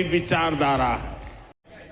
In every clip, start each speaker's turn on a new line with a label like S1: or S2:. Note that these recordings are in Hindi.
S1: विचारधारा है।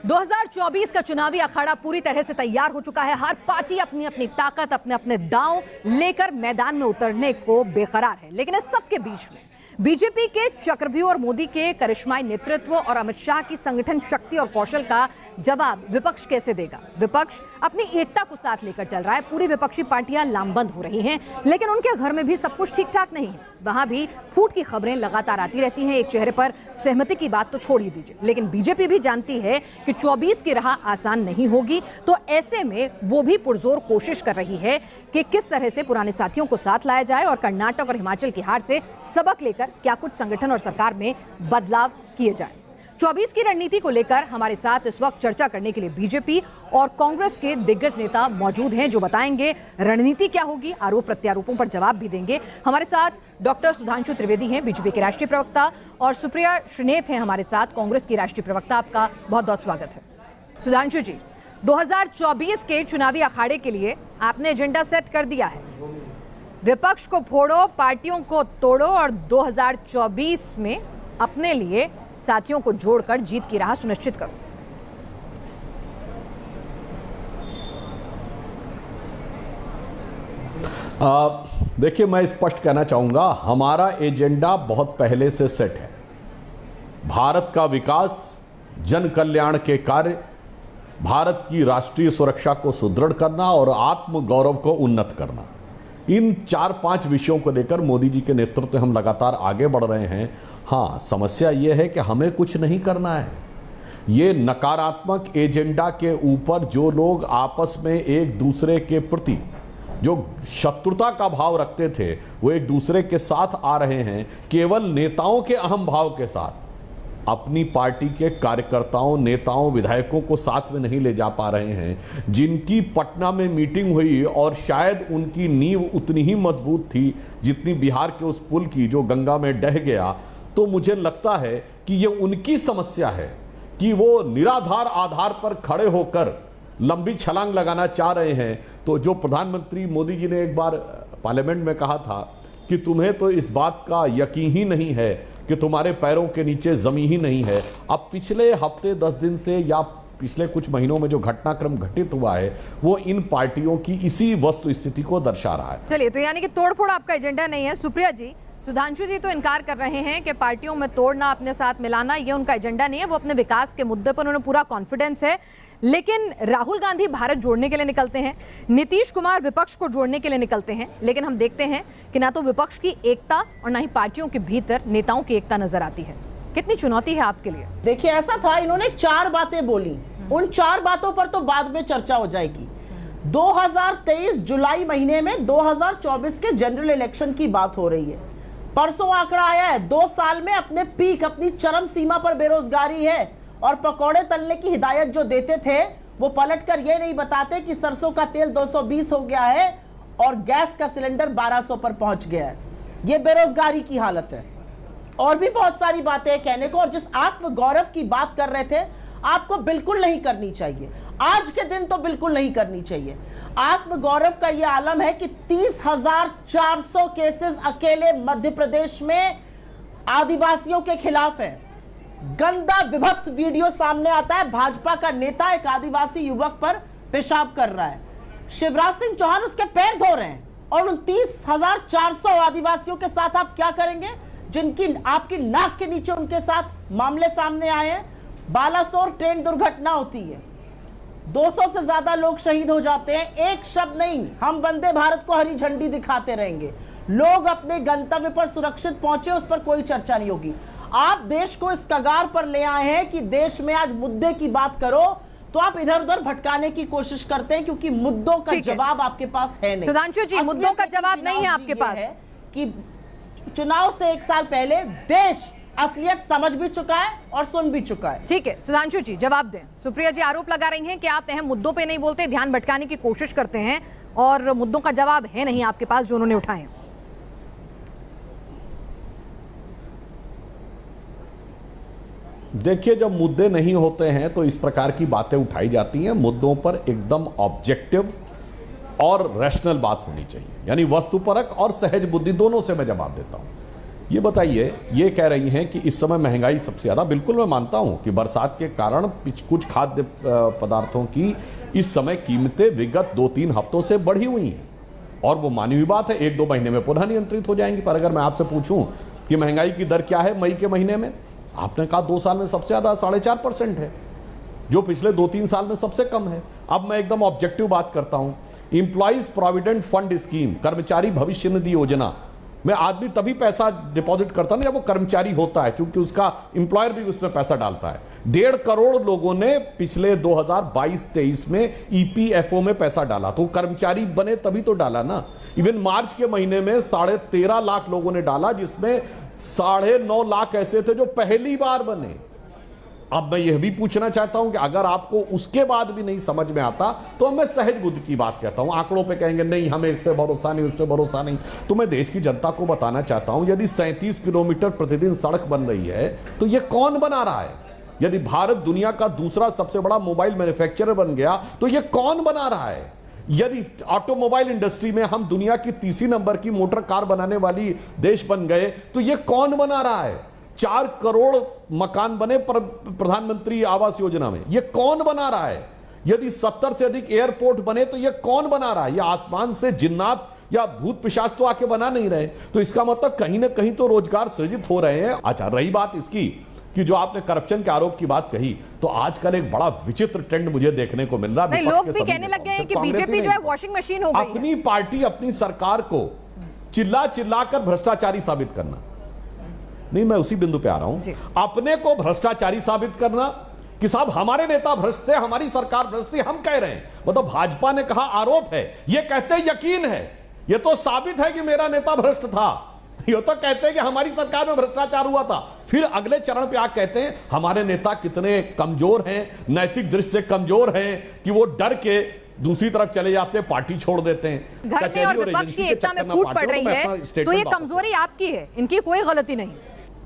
S2: 2024 का चुनावी अखाड़ा पूरी तरह से तैयार हो चुका है। हर पार्टी अपनी अपनी ताकत, अपने अपने दांव लेकर मैदान में उतरने को बेकरार है। लेकिन इस सब के बीच में बीजेपी के चक्रव्यूह और मोदी के करिश्माई नेतृत्व और अमित शाह की संगठन शक्ति और कौशल का जवाब विपक्ष कैसे देगा? विपक्ष अपनी एकता को साथ लेकर चल रहा है। पूरी विपक्षी पार्टियां लामबंद हो रही हैं, लेकिन उनके घर में भी सब कुछ ठीक ठाक नहीं है। वहां भी फूट की खबरें लगातार आती रहती हैं। एक चेहरे पर सहमति की बात तो छोड़ ही दीजिए, लेकिन बीजेपी भी जानती है कि 24 की राह आसान नहीं होगी। तो ऐसे में वो भी पुरजोर कोशिश कर रही है कि किस तरह से पुराने साथियों को साथ लाया जाए और कर्नाटक और हिमाचल की हार से सबक लेकर क्या कुछ संगठन और सरकार में बदलाव किए जाए। 24 की रणनीति को लेकर हमारे साथ इस वक्त चर्चा करने के लिए बीजेपी और कांग्रेस के दिग्गज नेता मौजूद हैं, जो बताएंगे रणनीति क्या होगी, आरोप प्रत्यारोपों पर जवाब भी देंगे। हमारे साथ डॉक्टर सुधांशु त्रिवेदी हैं, बीजेपी के राष्ट्रीय प्रवक्ता, और सुप्रिया श्रीनेत हैं हमारे साथ, कांग्रेस की राष्ट्रीय प्रवक्ता। आपका बहुत बहुत स्वागत है। सुधांशु जी, 2024 के चुनावी अखाड़े के लिए आपने एजेंडा सेट कर दिया है। विपक्ष को फोड़ो, पार्टियों को तोड़ो और 2024 में अपने लिए साथियों को जोड़कर जीत की राह सुनिश्चित करो।
S3: देखिए, मैं स्पष्ट कहना चाहूंगा, हमारा एजेंडा बहुत पहले से सेट है। भारत का विकास, जन कल्याण के कार्य, भारत की राष्ट्रीय सुरक्षा को सुदृढ़ करना और आत्म गौरव को उन्नत करना, इन 4-5 विषयों को लेकर मोदी जी के नेतृत्व में हम लगातार आगे बढ़ रहे हैं। हाँ, समस्या यह है कि हमें कुछ नहीं करना है। ये नकारात्मक एजेंडा के ऊपर जो लोग आपस में एक दूसरे के प्रति जो शत्रुता का भाव रखते थे, वो एक दूसरे के साथ आ रहे हैं, केवल नेताओं के अहम भाव के साथ। अपनी पार्टी के कार्यकर्ताओं, नेताओं, विधायकों को साथ में नहीं ले जा पा रहे हैं। जिनकी पटना में मीटिंग हुई और शायद उनकी नींव उतनी ही मजबूत थी जितनी बिहार के उस पुल की जो गंगा में ढह गया, तो मुझे लगता है कि ये उनकी समस्या है कि वो निराधार आधार पर खड़े होकर लंबी छलांग लगाना चाह रहे हैं। तो जो प्रधानमंत्री मोदी जी ने एक बार पार्लियामेंट में कहा था कि तुम्हें तो इस बात का यकीन ही नहीं है कि तुम्हारे पैरों के नीचे जमीन ही नहीं है। अब पिछले हफ्ते 10 दिन से या पिछले कुछ महीनों में जो घटनाक्रम घटित हुआ है, वो इन पार्टियों की इसी वस्तु स्थिति को दर्शा रहा है।
S2: चलिए, तो यानी कि तोड़फोड़ आपका एजेंडा नहीं है। सुप्रिया जी, सुधांशु जी तो इनकार कर रहे हैं कि पार्टियों में तोड़ना, अपने साथ मिलाना, ये उनका एजेंडा नहीं है। वो अपने विकास के मुद्दे पर उन्हें पूरा कॉन्फिडेंस है। लेकिन राहुल गांधी भारत जोड़ने के लिए निकलते हैं, नीतीश कुमार विपक्ष को जोड़ने के लिए निकलते हैं, लेकिन हम देखते हैं कि ना तो विपक्ष की एकता और ना ही पार्टियों के भीतर नेताओं की एकता नजर आती है। कितनी चुनौती है आपके लिए?
S4: देखिए, ऐसा था, इन्होंने 4 बातें बोली, उन 4 बातों पर तो बाद में चर्चा हो जाएगी। 2023 जुलाई महीने में 2024 के जनरल इलेक्शन की बात हो रही है। परसों आंकड़ा आया है, 2 साल में अपने पीक, अपनी चरम सीमा पर बेरोजगारी है। और पकौड़े तलने की हिदायत जो देते थे, वो पलटकर ये नहीं बताते कि सरसों का तेल 220 हो गया है और गैस का सिलेंडर 1200 पर पहुंच गया है। ये बेरोजगारी की हालत है। और भी बहुत सारी बातें हैं कहने को। और जिस आत्म गौरव की बात कर रहे थे, आपको बिल्कुल नहीं करनी चाहिए। आज के दिन तो बिल्कुल नहीं करनी चाहिए। आत्म गौरव का यह आलम है कि 30,400 केसेस अकेले मध्य प्रदेश में आदिवासियों के खिलाफ है। गंदा विभत्स वीडियो सामने आता है, भाजपा का नेता एक आदिवासी युवक पर पेशाब कर रहा है, शिवराज सिंह चौहान उसके पैर धो रहे हैं। और उन 30,400 आदिवासियों के साथ आप क्या करेंगे, जिनकी आपकी नाक के नीचे उनके साथ मामले सामने आए हैं। बालासोर ट्रेन दुर्घटना होती है, 200 से ज्यादा लोग शहीद हो जाते हैं। एक शब्द नहीं, हम वंदे भारत को हरी झंडी दिखाते रहेंगे। लोग अपने गंतव्य पर सुरक्षित पहुंचे, उस पर कोई चर्चा नहीं होगी। आप देश को इस कगार पर ले आए हैं कि देश में आज मुद्दे की बात करो, तो आप इधर उधर भटकाने की कोशिश करते हैं, क्योंकि मुद्दों का जवाब आपके पास है नहीं।
S2: सुधांशु जी, मुद्दों का जवाब नहीं है आपके पास।
S4: कि चुनाव से 1 साल पहले देश असलियत समझ भी चुका है और सुन भी चुका है।
S2: ठीक है, सुधांशु जी जवाब दें। सुप्रिया जी आरोप लगा रही हैं कि आप अहम मुद्दों पे नहीं बोलते, ध्यान भटकाने की कोशिश करते हैं और मुद्दों का जवाब है नहीं आपके पास जो उन्होंने उठाए हैं।
S3: देखिए, जब मुद्दे नहीं होते हैं तो इस प्रकार की बातें उठाई जाती हैं। मुद्दों पर एकदम ऑब्जेक्टिव और रैशनल बात होनी चाहिए, यानी वस्तुपरक और सहज बुद्धि दोनों से मैं जवाब देता हूं। ये बताइए, ये कह रही हैं कि इस समय महंगाई सबसे ज़्यादा, बिल्कुल मैं मानता हूं कि बरसात के कारण कुछ खाद्य पदार्थों की इस समय कीमतें विगत 2-3 हफ्तों से बढ़ी हुई हैं और वो मानी हुई बात है, 1-2 महीने में पुनः नियंत्रित हो जाएंगी। पर अगर मैं आपसे पूछूं कि महंगाई की दर क्या है मई के महीने में, आपने कहा 2 साल में सबसे ज़्यादा 4.5% है, जो पिछले 2-3 साल में सबसे कम है। अब मैं एकदम ऑब्जेक्टिव बात करता हूं, एम्प्लॉइज प्रोविडेंट फंड स्कीम, कर्मचारी भविष्य निधि योजना में आदमी तभी पैसा डिपॉजिट करता है जब वो कर्मचारी होता है, क्योंकि उसका एम्प्लॉयर भी उसमें पैसा डालता है। 1.5 करोड़ लोगों ने पिछले 2022-23 में ईपीएफओ में पैसा डाला, तो कर्मचारी बने तभी तो डाला ना। इवन मार्च के महीने में 13.5 लाख लोगों ने डाला, जिसमें 9.5 लाख ऐसे थे जो पहली बार बने। अब मैं यह भी पूछना चाहता हूं कि अगर आपको उसके बाद भी नहीं समझ में आता तो मैं सहज बुद्धि की बात कहता हूं, आंकड़ों पे कहेंगे नहीं हमें इस पे भरोसा नहीं, उस पे भरोसा नहीं, तो मैं देश की जनता को बताना चाहता हूं, यदि 37 किलोमीटर प्रतिदिन सड़क बन रही है तो यह कौन बना रहा है? यदि भारत दुनिया का दूसरा सबसे बड़ा मोबाइल मैन्युफैक्चरर बन गया तो यह कौन बना रहा है? यदि ऑटोमोबाइल इंडस्ट्री में हम दुनिया की 3री नंबर की मोटर कार बनाने वाली देश बन गए तो यह कौन बना रहा है? 4 करोड़ मकान बने प्रधानमंत्री आवास योजना में, यह कौन बना रहा है? यदि 70 से अधिक एयरपोर्ट बने तो यह कौन बना रहा है? यह आसमान से जिन्नात या भूत पिशाच तो आके बना नहीं रहे, तो इसका मतलब कहीं ना कहीं तो रोजगार सृजित हो रहे हैं। अच्छा, रही बात इसकी कि जो आपने करप्शन के आरोप की बात कही, तो आजकल एक बड़ा विचित्र ट्रेंड मुझे देखने को मिल रहा है।
S2: लोग भी कहने लग गए हैं कि बीजेपी जो है वॉशिंग मशीन हो गई है।
S3: अपनी पार्टी अपनी सरकार को चिल्ला चिल्ला कर भ्रष्टाचारी साबित करना, नहीं मैं उसी बिंदु पे आ रहा हूं, अपने को भ्रष्टाचारी साबित करना कि साहब हमारे नेता भ्रष्ट थे, हमारी सरकार भ्रष्ट थी, हम कह रहे हैं। मतलब भाजपा ने कहा आरोप है, ये कहते हैं यकीन है, ये तो साबित है कि मेरा नेता भ्रष्ट था, ये तो कहते हैं कि हमारी सरकार में भ्रष्टाचार हुआ था। फिर अगले चरण पे आकर कहते हैं हमारे नेता कितने कमजोर हैं, नैतिक दृष्टि से कमजोर हैं कि वो डर के दूसरी तरफ चले जाते हैं, पार्टी छोड़ देते हैं।
S2: घर में और विपक्ष की एकता में फूट पड़ रही है, तो ये कमजोरी आपकी है, इनकी कोई गलती नहीं।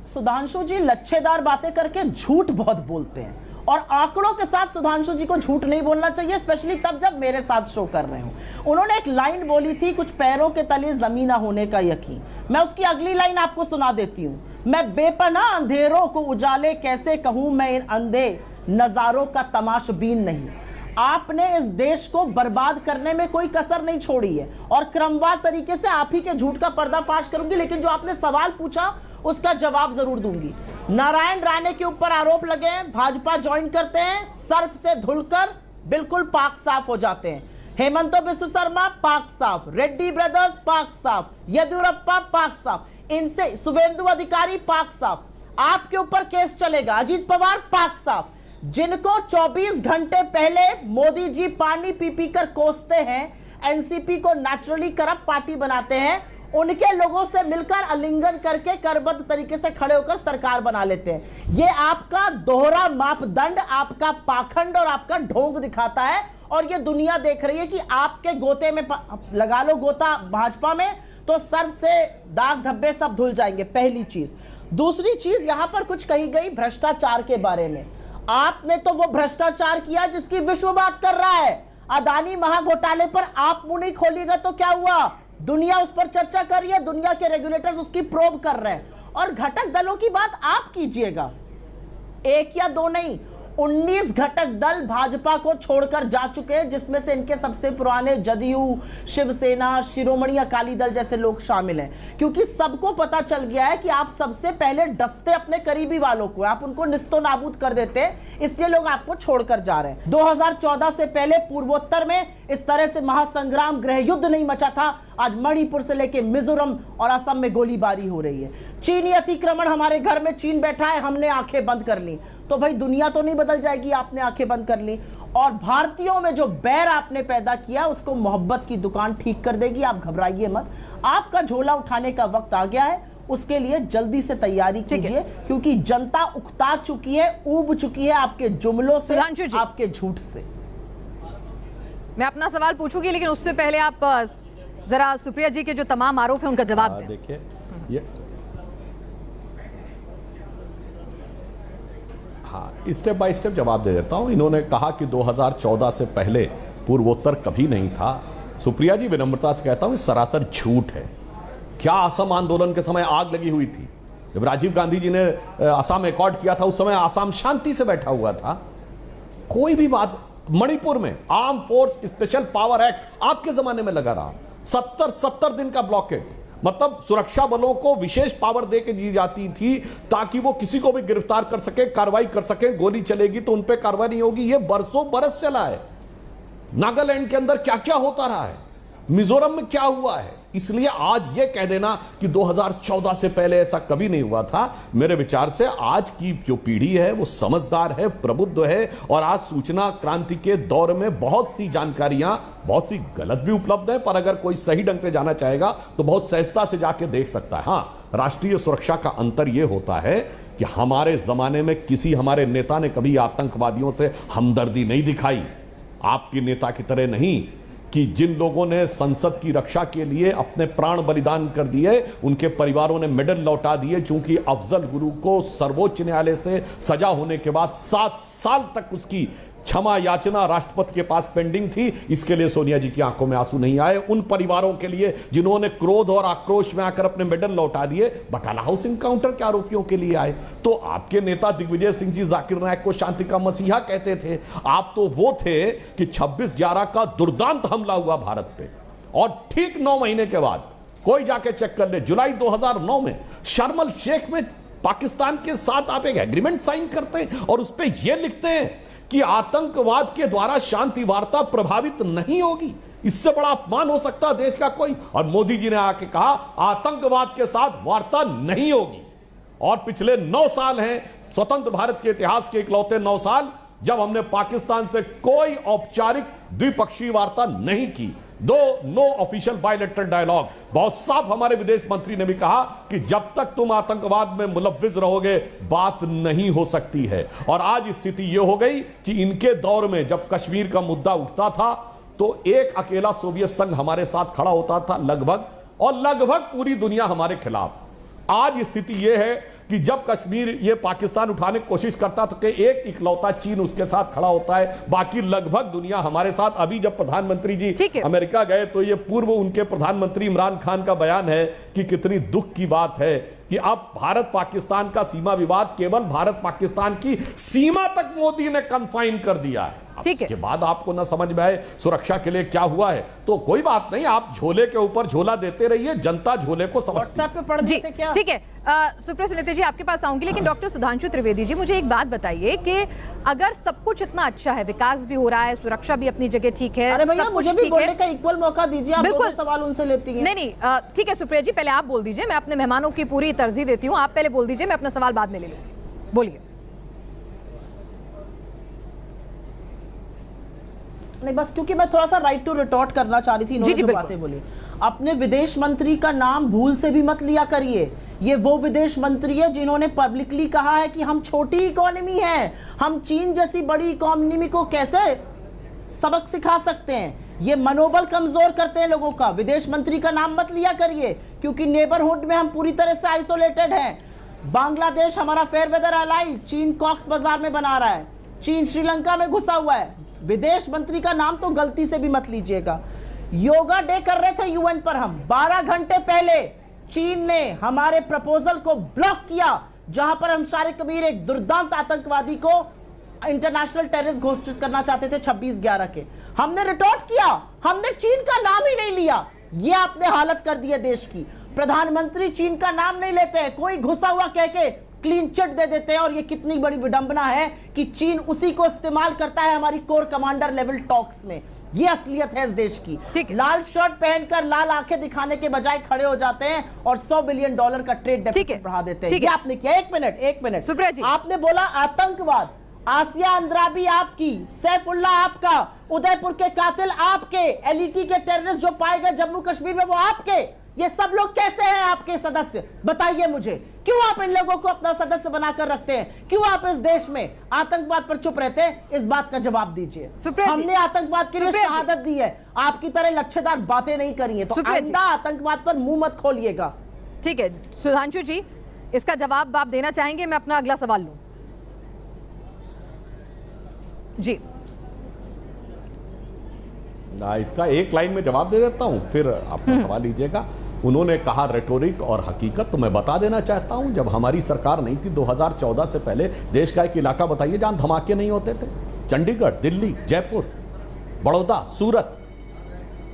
S4: सुधांशु जी लच्छेदार बातें करके झूठ बहुत बोलते हैं, और आंकड़ों के साथ सुधांशु जी को झूठ नहीं बोलना चाहिए, स्पेशली तब जब मेरे साथ शो कर रहे हो। उन्होंने एक लाइन बोली थी, कुछ पैरों के तले जमीन ना होने का यकीन। मैं उसकी अगली लाइन आपको सुना देती हूं। मैं बेपनाह अंधेरों को उजाले कैसे कहूं, मैं इन अंधे नजारों का तमाशबीन नहीं। आपने इस देश को बर्बाद करने में कोई कसर नहीं छोड़ी है, और क्रमवार तरीके से आप ही के झूठ का पर्दाफाश करूंगी, लेकिन जो आपने सवाल पूछा उसका जवाब जरूर दूंगी। नारायण राणे के ऊपर आरोप लगे हैं, भाजपा ज्वाइन करते हैं, सर्फ से धुलकर बिल्कुल पाक साफ हो जाते हैं। हेमंत बिस्व शर्मा पाक साफ, रेड्डी ब्रदर्स पाक साफ, येदियुरप्पा पाक साफ, इनसे शुभेंदु अधिकारी पाक साफ। आपके ऊपर केस चलेगा, अजीत पवार पाक साफ। जिनको 24 घंटे पहले मोदी जी पानी पी पी कर कोसते हैं, एनसीपी को नेचुरली करप्ट पार्टी बनाते हैं, उनके लोगों से मिलकर आलिंगन करके करबद्ध तरीके से खड़े होकर सरकार बना लेते हैं। ये आपका दोहरा मापदंड, आपका पाखंड और आपका ढोंग दिखाता है, और ये दुनिया देख रही है कि आपके गोते में लगा लो गोता भाजपा में, तो सर से दाग धब्बे सब धुल जाएंगे। पहली चीज। दूसरी चीज, यहां पर कुछ कही गई भ्रष्टाचार के बारे में। आपने तो वो भ्रष्टाचार किया जिसकी विश्व बात कर रहा है। अदानी महाघोटाले पर आप मुंह नहीं खोलिएगा तो क्या हुआ? दुनिया उस पर चर्चा कर रही है, दुनिया के रेगुलेटर्स उसकी प्रोब कर रहे हैं। और घटक दलों की बात आप कीजिएगा, एक या दो नहीं, 19 घटक दल भाजपा को छोड़कर जा चुके हैं, जिसमें से इनके सबसे पुराने जदयू, शिवसेना, शिरोमणि अकाली दल जैसे लोग शामिल हैं। क्योंकि सबको पता चल गया है कि आप सबसे पहले डसते अपने करीबी वालों को, आप उनको निस्तो नाबूद कर देते, इसलिए लोग आपको छोड़कर जा रहे हैं। 2014 से पहले पूर्वोत्तर में इस तरह से महासंग्राम, गृह युद्ध नहीं मचा था। आज मणिपुर से लेकर मिजोरम और असम में गोलीबारी हो रही है। चीनी अतिक्रमण, हमारे घर में चीन बैठा है, हमने आंखें बंद कर ली, तो भाई दुनिया तो नहीं बदल जाएगी, आपने आंखें बंद कर ली। और भारतीयों में जो बैर आपने पैदा किया, उसको मोहब्बत की दुकान ठीक कर देगी, आप घबराइए मत। आपका झोला उठाने का वक्त आ गया है, उसके लिए जल्दी से तैयारी कीजिए, क्योंकि जनता उकता चुकी है, ऊब चुकी है आपके जुमलों से, आपके झूठ से।
S2: मैं अपना सवाल पूछूंगी, लेकिन उससे पहले आप जरा सुप्रिया जी के जो तमाम आरोप हैं उनका जवाब दें।
S3: देखिए, ये हाँ, स्टेप बाय स्टेप जवाब दे देता हूं। इन्होंने कहा कि 2014 से पहले पूर्वोत्तर कभी नहीं था। सुप्रिया जी, विनम्रता से कहता हूं, सरासर झूठ है। क्या असम आंदोलन के समय आग लगी हुई थी? जब राजीव गांधी जी ने असम एकॉर्ड किया था, उस समय असम शांति से बैठा हुआ था। कोई भी बात, मणिपुर में arm force special power act आपके जमाने में लगा रहा, 70 दिन का ब्लॉकेट, मतलब सुरक्षा बलों को विशेष पावर दे के दी जाती थी ताकि वो किसी को भी गिरफ्तार कर सके, कार्रवाई कर सके। गोली चलेगी तो उन पे कार्रवाई नहीं होगी। ये बरसों बरस चला है। नागालैंड के अंदर क्या क्या होता रहा है, मिजोरम में क्या हुआ है। इसलिए आज ये कह देना कि 2014 से पहले ऐसा कभी नहीं हुआ था, मेरे विचार से आज की जो पीढ़ी है वो समझदार है, प्रबुद्ध है, और आज सूचना क्रांति के दौर में बहुत सी जानकारियां, बहुत सी गलत भी उपलब्ध है, पर अगर कोई सही ढंग से जाना चाहेगा तो बहुत सहजता से जाके देख सकता है। हां, राष्ट्रीय सुरक्षा का अंतर यह होता है कि हमारे जमाने में किसी हमारे नेता ने कभी आतंकवादियों से हमदर्दी नहीं दिखाई, आपके नेता की तरह नहीं कि जिन लोगों ने संसद की रक्षा के लिए अपने प्राण बलिदान कर दिए उनके परिवारों ने मेडल लौटा दिए। चूंकि अफजल गुरु को सर्वोच्च न्यायालय से सजा होने के बाद 7 साल तक उसकी क्षमा याचना राष्ट्रपति के पास पेंडिंग थी, इसके लिए सोनिया जी की आंखों में आंसू नहीं आए। उन परिवारों के लिए जिन्होंने क्रोध और आक्रोश में आकर अपने मेडल लौटा दिए, बटाला हाउस इनकाउंटर के आरोपियों के लिए आए। तो आपके नेता दिग्विजय सिंह जी जाकिर नायक को शांति का मसीहा कहते थे। आप तो वो थे कि 26/11 का दुर्दांत हमला हुआ भारत पे, और ठीक 9 महीने के बाद, कोई जाके चेक कर ले, जुलाई 2009 में शर्म एल शेख में पाकिस्तान के साथ आप एक एग्रीमेंट साइन करते हैं और उस पर यह लिखते हैं कि आतंकवाद के द्वारा शांति वार्ता प्रभावित नहीं होगी। इससे बड़ा अपमान हो सकता है देश का कोई? और मोदी जी ने आके कहा आतंकवाद के साथ वार्ता नहीं होगी। और पिछले 9 साल हैं स्वतंत्र भारत के इतिहास के इकलौते 9 साल जब हमने पाकिस्तान से कोई औपचारिक द्विपक्षीय वार्ता नहीं की। No official bilateral dialogue. बहुत साफ हमारे विदेश मंत्री ने भी कहा कि जब तक तुम आतंकवाद में मुलव्विज रहोगे बात नहीं हो सकती है। और आज स्थिति यह हो गई कि इनके दौर में जब कश्मीर का मुद्दा उठता था तो एक अकेला सोवियत संघ हमारे साथ खड़ा होता था लगभग, और लगभग पूरी दुनिया हमारे खिलाफ। आज स्थिति यह है कि जब कश्मीर ये पाकिस्तान उठाने की कोशिश करता तो एक इकलौता चीन उसके साथ खड़ा होता है, बाकी लगभग दुनिया हमारे साथ। अभी जब प्रधानमंत्री जी अमेरिका गए तो ये पूर्व उनके प्रधानमंत्री इमरान खान का बयान है कि कितनी दुख की बात है कि अब भारत पाकिस्तान का सीमा विवाद केवल भारत पाकिस्तान की सीमा तक मोदी ने कन्फाइन कर दिया है। इसके बाद आपको ना समझ में आए सुरक्षा के लिए क्या हुआ है तो कोई बात नहीं, आप झोले के ऊपर झोला देते रहिए, जनता झोले को समझती है।
S4: पे पढ़ देते क्या?
S2: ठीक है, सुप्रिया सुलेते जी आपके पास आऊंगी, लेकिन डॉक्टर सुधांशु त्रिवेदी जी मुझे एक बात बताइए कि अगर सब कुछ इतना अच्छा है, विकास भी हो रहा है, सुरक्षा भी अपनी जगह ठीक है,
S4: अरे भैया मुझे भी बोलने का इक्वल मौका दीजिए, आप दोनों सवाल उनसे लेती हैं।
S2: नहीं, ठीक है सुप्रिया जी, पहले आप बोल दीजिए, मैं अपने मेहमानों की पूरी तरजीह देती हूँ, आप पहले बोल दीजिए, मैं अपना सवाल बाद में ले लूंगी। बोलिए।
S4: नहीं, बस क्योंकि मैं थोड़ा सा राइट टू रिटॉर्ट करना चाह रही थी, इन्होंने जो बातें बोली। अपने विदेश मंत्री का नाम भूल से भी मत लिया करिए। ये वो विदेश मंत्री है जिन्होंने पब्लिकली कहा है कि हम छोटी इकोनॉमी हैं, हम चीन जैसी बड़ी इकोनॉमी को कैसे सबक सिखा सकते हैं। ये मनोबल कमजोर करते हैं लोगों का। विदेश मंत्री का नाम मत लिया करिए क्योंकि नेबरहुड में हम पूरी तरह से आइसोलेटेड हैं। बांग्लादेश हमारा फेयरवेदर एलाई, चीन कॉक्स बाजार में बना रहा है, चीन श्रीलंका में घुसा हुआ है। विदेश मंत्री का नाम तो गलती से भी मत लीजिएगा। योगा डे कर रहे थे यूएन पर हम, 12 घंटे पहले चीन ने हमारे प्रपोजल को ब्लॉक किया जहां पर हम शारिक कबीर एक दुर्दांत आतंकवादी को इंटरनेशनल टेररिस्ट घोषित करना चाहते थे 26/11 के। हमने रिटॉर्ट किया, हमने चीन का नाम ही नहीं लिया। यह आपने हालत कर दी है देश की। प्रधानमंत्री चीन का नाम नहीं लेते हैं, कोई घुसा हुआ कह के क्लीन चिट दे देते हैं। और ये कितनी बड़ी विडंबना है कि चीन उसी को इस्तेमाल करता है हमारी कोर कमांडर लेवल टॉक्स में। ये असलियत है इस देश की। लाल शर्ट पहनकर लाल आंखें दिखाने के बजाय खड़े हो जाते हैं और $100 बिलियन का ट्रेड डेफिसिट बढ़ा देते हैं। ये आपने किया। एक मिनट
S2: सुप्रिया जी,
S4: आपने बोला आतंकवाद, आसिया अंद्राबी आपकी, सैफुल्ला आपका, उदयपुर के कातिल आपके, एलईटी के टेररिस्ट जो पाए गए जम्मू कश्मीर में वो आपके। ये सब लोग कैसे हैं आपके सदस्य? बताइए मुझे। क्यों आप इन लोगों को अपना सदस्य बनाकर रखते हैं? क्यों आप इस देश में आतंकवाद पर चुप रहते हैं? इस बात का जवाब दीजिए। हमने आतंकवाद के लिए शहादत दी है, आपकी तरह लक्ष्यदार बातें नहीं करी है, तो आइंदा आतंकवाद पर मुंह मत खोलिएगा।
S2: ठीक है सुधांशु जी, इसका जवाब आप देना चाहेंगे? मैं अपना अगला सवाल लूं जी।
S3: इसका एक लाइन में जवाब दे देता हूं, फिर आप सवाल लीजिएगा। उन्होंने कहा रेटोरिक और हकीकत। तो मैं बता देना चाहता हूं, जब हमारी सरकार नहीं थी 2014 से पहले, देश का एक इलाका बताइए जहां धमाके नहीं होते थे। चंडीगढ़, दिल्ली, जयपुर, बड़ौदा, सूरत,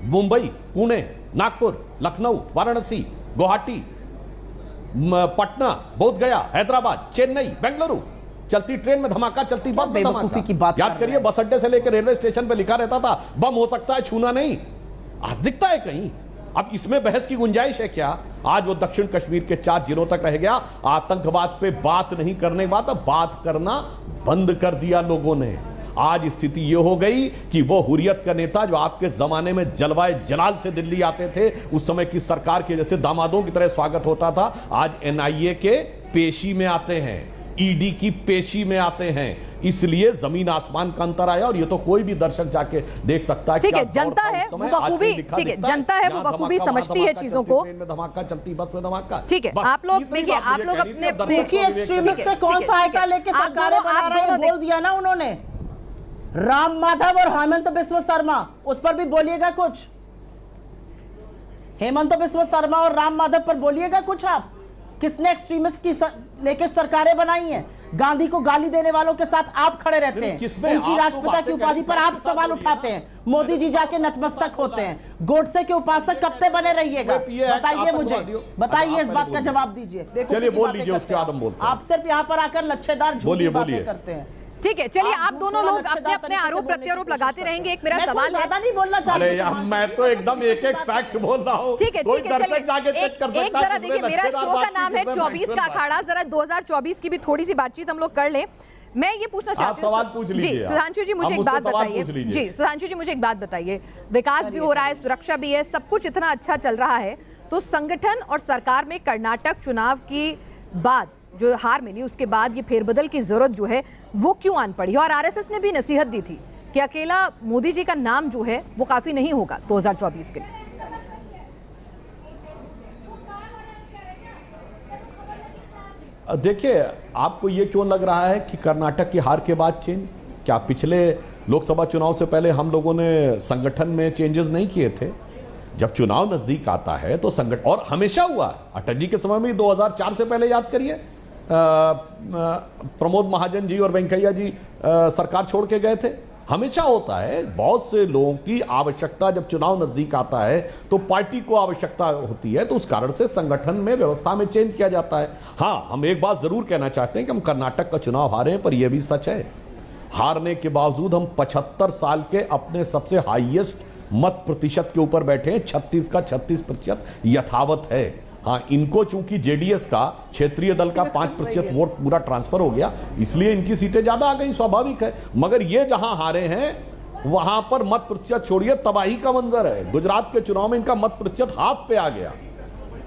S3: मुंबई, पुणे, नागपुर, लखनऊ, वाराणसी, गुवाहाटी, पटना, बोधगया, हैदराबाद, चेन्नई, बेंगलुरु, चलती ट्रेन में धमाका, चलती बस में धमाका।
S4: की बात
S3: याद करिए, बस अड्डे से लेकर रेलवे स्टेशन पे लिखा रहता था बम हो सकता है, छूना नहीं। आज दिखता है कहीं? अब इसमें बहस की गुंजाइश है क्या? आज वो दक्षिण कश्मीर के 4 जिलों तक रह गया। आतंकवाद पे बात नहीं करने की बात करना बंद कर दिया लोगों ने। आज स्थिति ये हो गई कि वो हुर्रियत का नेता जो आपके जमाने में जलवाए जलाल से दिल्ली आते थे, उस समय की सरकार के जैसे दामादों की तरह स्वागत होता था, आज एनआईए के पेशी में आते हैं, ईडी की पेशी में आते हैं। इसलिए जमीन आसमान का अंतर आया, और ये तो कोई भी दर्शक जाके देख सकता है।
S2: ठीक है, जनता है वो बखूबी, ठीक है, जनता है वो बखूबी समझती है चीजों को।
S3: ट्रेन में धमाका, चलती बस में धमाका।
S2: ठीक है, आप लोग देखिए, आप लोग अपने
S4: एक्सट्रीमिस्ट से कौन सहायता लेके सरकारें बना रहे हैं, बोल दिया ना उन्होंने। राम माधव और हेमंत बिस्व शर्मा, उस पर भी बोलिएगा कुछ। हेमंत बिस्व शर्मा और राम माधव पर बोलिएगा कुछ आप। किसने एक्सट्रीमिस्ट की लेके सरकारें बनाई हैं? गांधी को गाली देने वालों के साथ आप खड़े रहते हैं, उनकी राष्ट्रपिता की उपाधि पर आप सवाल उठाते हैं, मोदी जी जाके नतमस्तक होते हैं, गोडसे के उपासक कब तक बने रहिएगा? बताइए मुझे, बताइए, इस बात का जवाब दीजिए।
S3: चलिए बोल लीजिए, उसके बाद हम बोलते हैं।
S4: आप सिर्फ यहाँ पर आकर लच्छेदार झूठी बातें करते हैं।
S2: ठीक है, चलिए, आप दोनों लोग अपने अपने आरोप प्रत्यारोप लगाते रहेंगे। एक मेरा सवाल है,
S4: नहीं बोलना चाहिए।
S3: अरे यार, मैं तो एकदम एक एक फैक्ट बोल रहा हूँ।
S2: ठीक है,
S3: कोई
S2: ठीक है,
S3: दर्शक जाके चेक कर सकता है।
S2: एक जरा देखिए, मेरा शो का नाम है 24 का अखाड़ा, जरा 2024 की भी थोड़ी सी बातचीत हम लोग कर लें। मैं ये पूछना चाहती हूँ,
S3: सवाल पूछ लीजिए।
S2: जी सुधांशु जी, मुझे एक बात बताइए। जी सुधांशु जी, मुझे एक बात बताइए, विकास भी हो रहा है, सुरक्षा भी है, सब कुछ इतना अच्छा चल रहा है, तो संगठन और सरकार में कर्नाटक चुनाव की बाद जो हार मिली, उसके बाद ये फेरबदल की जरूरत जो है वो क्यों आन पड़ी? और आरएसएस ने भी नसीहत दी थी कि अकेला मोदी जी का नाम जो है वो काफी नहीं होगा 2024 के लिए।
S3: देखिए, आपको ये क्यों लग रहा है कि कर्नाटक की हार के बाद चेंज? क्या पिछले लोकसभा चुनाव से पहले हम लोगों ने संगठन में चेंजेस नहीं किए थे? जब चुनाव नजदीक आता है तो संगठन, और हमेशा हुआ, अटल जी के समय में 2004 से पहले याद करिए, प्रमोद महाजन जी और वेंकैया जी सरकार छोड़ के गए थे। हमेशा होता है, बहुत से लोगों की आवश्यकता जब चुनाव नजदीक आता है तो पार्टी को आवश्यकता होती है, तो उस कारण से संगठन में, व्यवस्था में चेंज किया जाता है। हाँ, हम एक बात जरूर कहना चाहते हैं कि हम कर्नाटक का चुनाव हारे हैं, पर यह भी सच है, हारने के बावजूद हम 75 साल के अपने सबसे हाईएस्ट मत प्रतिशत के ऊपर बैठे हैं। 36 का 36% यथावत है। हाँ, इनको चूंकि जेडीएस का क्षेत्रीय दल का 5% वोट पूरा ट्रांसफर हो गया, इसलिए इनकी सीटें ज्यादा आ गई, स्वाभाविक है। मगर ये जहां हारे हैं वहां पर मत प्रतिशत छोड़िए, तबाही का मंजर है। गुजरात के चुनाव में इनका मत प्रतिशत हाथ पे आ गया,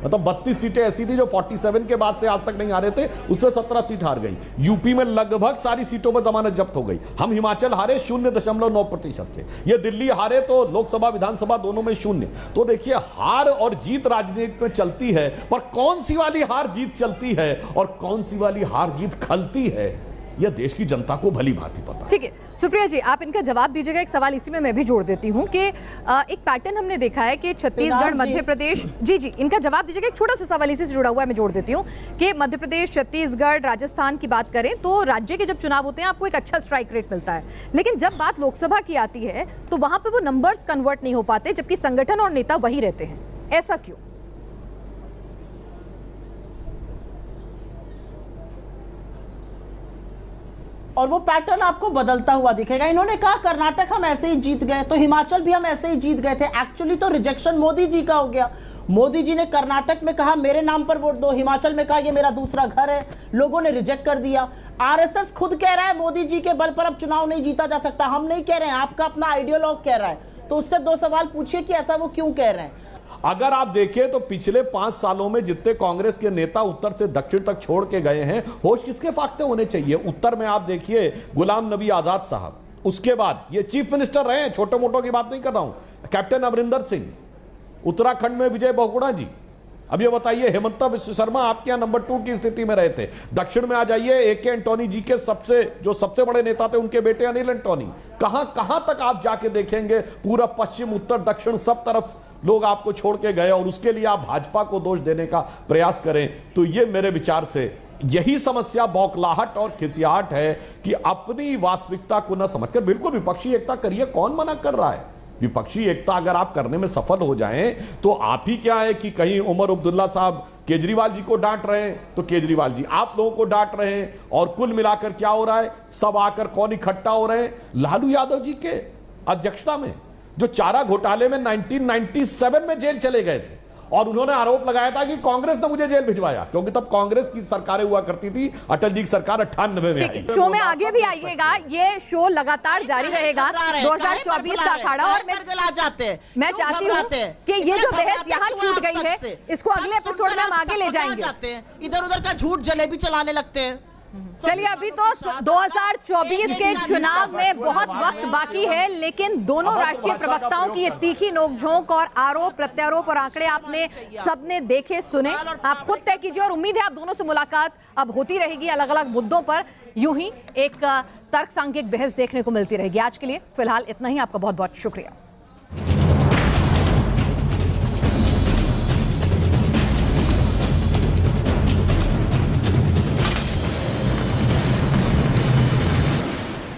S3: मतलब 32 सीटें ऐसी थी जो 47 के बाद से आज तक नहीं हारे थे, उसमें 17 सीट हार गई। यूपी में लगभग सारी सीटों पर जमानत जब्त हो गई। हम हिमाचल हारे 0.9% थे, ये दिल्ली हारे तो लोकसभा विधानसभा दोनों में 0। तो देखिए, हार और जीत राजनीति में चलती है, पर कौन सी वाली हार जीत चलती है और कौन सी वाली हार जीत खलती है, यह देश की जनता को भली भांति पता है।
S2: ठीक है, सुप्रिया जी, आप इनका जवाब दीजिएगा। एक सवाल इसी में मैं भी जोड़ देती हूँ कि एक पैटर्न हमने देखा है कि छत्तीसगढ़, मध्य प्रदेश, जी इनका जवाब दीजिएगा। एक छोटा सा सवाल इसी से जुड़ा हुआ है, मैं जोड़ देती हूँ कि मध्य प्रदेश, छत्तीसगढ़, राजस्थान की बात करें तो राज्य के जब चुनाव होते हैं आपको एक अच्छा स्ट्राइक रेट मिलता है, लेकिन जब बात लोकसभा की आती है तो वहां पर वो नंबर्स कन्वर्ट नहीं हो पाते, जबकि संगठन और नेता वही रहते हैं। ऐसा क्यों?
S4: और वो पैटर्न आपको बदलता हुआ दिखेगा। इन्होंने कहा कर्नाटक हम ऐसे ही जीत गए, तो हिमाचल भी हम ऐसे ही जीत गए थे। एक्चुअली तो रिजेक्शन मोदी जी का हो गया। मोदी जी ने कर्नाटक में कहा मेरे नाम पर वोट दो, हिमाचल में कहा ये मेरा दूसरा घर है, लोगों ने रिजेक्ट कर दिया। आरएसएस खुद कह रहा है मोदी जी के बल पर अब चुनाव नहीं जीता जा सकता। हम नहीं कह रहे हैं, आपका अपना आइडियोलॉग कह रहा है। तो उससे 2 सवाल पूछिए कि ऐसा वो क्यों कह रहे हैं।
S3: अगर आप देखें तो पिछले 5 सालों में जितने कांग्रेस के नेता उत्तर से दक्षिण तक छोड़ के गए हैं, होश किसके फाख्ते होने चाहिए? उत्तर में आप देखिए गुलाम नबी आजाद साहब, उसके बाद ये चीफ मिनिस्टर रहे हैं, छोटे मोटों की बात नहीं कर रहा हूं, कैप्टन अमरिंदर सिंह, उत्तराखंड में विजय बहुगुणा जी, अब ये बताइए, हेमंता विश्व शर्मा आपके यहां नंबर 2 की स्थिति में रहे थे। दक्षिण में आ जाइए, AK एंटोनी जी के सबसे बड़े नेता थे, उनके बेटे अनिल एंटोनी। कहां तक आप जाके देखेंगे, पूरा पश्चिम उत्तर दक्षिण सब तरफ लोग आपको छोड़ के गए, और उसके लिए आप भाजपा को दोष देने का प्रयास करें तो ये मेरे विचार से यही समस्या, बौखलाहट और खिसियाहट है कि अपनी वास्तविकता को न समझकर बिल्कुल विपक्षी एकता करिए। कौन मना कर रहा है? विपक्षी एकता अगर आप करने में सफल हो जाएं तो आप ही क्या है कि कहीं उमर अब्दुल्ला साहब केजरीवाल जी को डांट रहे हैं तो केजरीवाल जी आप लोगों को डांट रहे हैं, और कुल मिलाकर क्या हो रहा है, सब आकर कौन इकट्ठा हो रहे हैं? लालू यादव जी के अध्यक्षता में, जो चारा घोटाले में 1997 में जेल चले गए थे, और उन्होंने आरोप लगाया था कि कांग्रेस ने मुझे जेल भिजवाया, क्योंकि तब कांग्रेस की सरकारें हुआ करती थी। अटल जी की सरकार 98 में आई।
S2: शो में आगे भी आइएगा, ये शो लगातार जारी रहेगा 2024 का अखाड़ा। और मैं चाहती हूँ कि ये जो बहस यहाँ छूट गई है, इसको अगले एपिसोड में हम आगे ले जाएंगे।
S4: इधर उधर का झूठ जलेबी चलाने लगते हैं।
S2: चलिए, अभी तो 2024 के चुनाव में बहुत वक्त बाकी है, लेकिन दोनों राष्ट्रीय प्रवक्ताओं की ये तीखी नोकझोंक और आरोप प्रत्यारोप और आंकड़े आपने सबने देखे सुने, आप खुद तय कीजिए। और उम्मीद है आप दोनों से मुलाकात अब होती रहेगी, अलग अलग मुद्दों पर यूं ही एक तर्क सांघिक बहस देखने को मिलती रहेगी। आज के लिए फिलहाल इतना ही, आपका बहुत बहुत शुक्रिया।